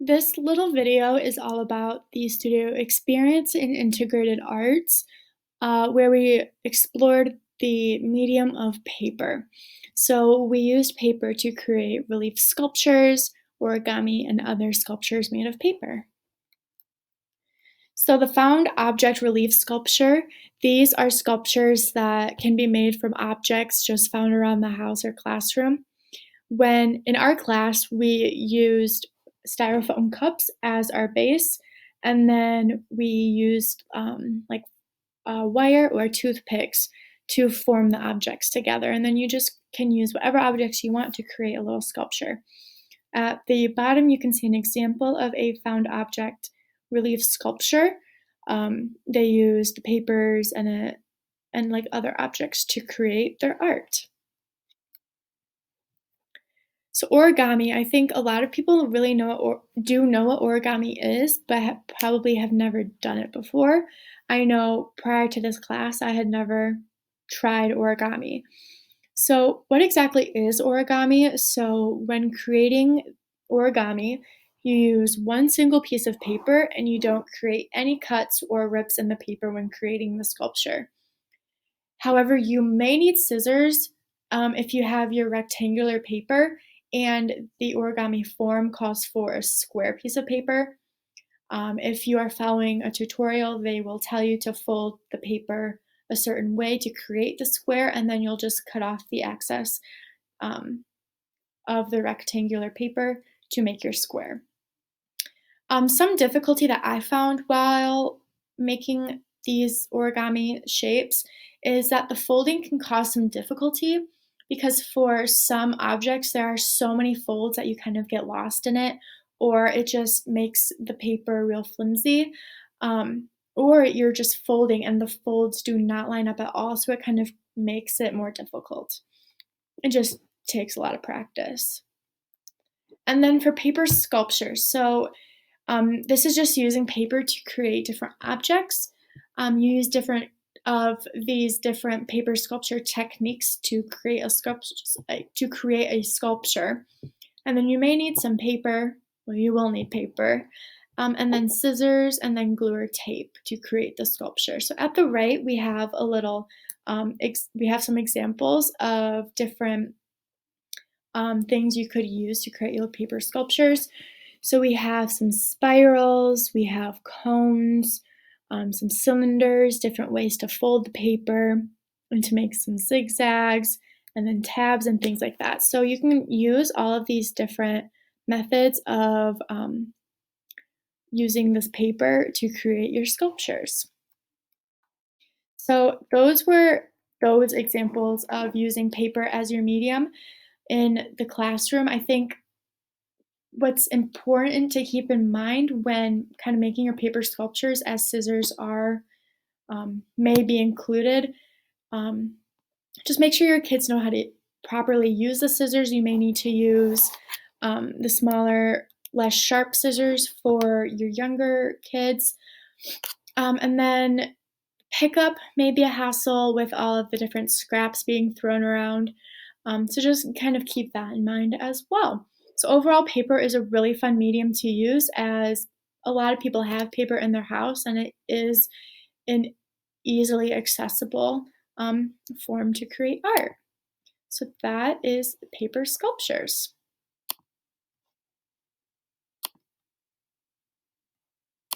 This little video is all about the studio experience in integrated arts, where we explored the medium of paper. So we used paper to create relief sculptures, origami, and other sculptures made of paper. So the found object relief sculpture, these are sculptures that can be made from objects just found around the house or classroom. When in our class, we used styrofoam cups as our base, and then we used like wire or toothpicks to form the objects together. And then you just can use whatever objects you want to create a little sculpture. At the bottom, you can see an example of a found object relief sculpture. They used papers and like other objects to create their art. So origami, I think a lot of people really know or do know what origami is, but probably have never done it before. I know prior to this class, I had never tried origami. So what exactly is origami? So when creating origami, you use one single piece of paper and you don't create any cuts or rips in the paper when creating the sculpture. However, you may need scissors if you have your rectangular paper and the origami form calls for a square piece of paper. If you are following a tutorial, they will tell you to fold the paper a certain way to create the square, and then you'll just cut off the excess um, of the rectangular paper to make your square. Some difficulty that I found while making these origami shapes is that the folding can cause some difficulty because for some objects there are so many folds that you kind of get lost in it, or it just makes the paper real flimsy. Or you're just folding and the folds do not line up at all, so it kind of makes it more difficult. It just takes a lot of practice. And then for paper sculptures, so this is just using paper to create different objects. You use different of these different paper sculpture techniques to create a sculpture. And then you may need some paper. Well, you will need paper. And then scissors and then glue or tape to create the sculpture. So at the right, we have a little, we have some examples of different things you could use to create your paper sculptures. So we have some spirals, we have cones, some cylinders, different ways to fold the paper, and to make some zigzags, and then tabs and things like that. So you can use all of these different methods of using this paper to create your sculptures. So those were those examples of using paper as your medium in the classroom. I think what's important to keep in mind when kind of making your paper sculptures, as scissors are may be included, um, just make sure your kids know how to properly use the scissors. You may need to use the smaller, less sharp scissors for your younger kids. And then pickup may be a hassle with all of the different scraps being thrown around. So just kind of keep that in mind as well. So overall, paper is a really fun medium to use as a lot of people have paper in their house and it is an easily accessible form to create art. So that is paper sculptures.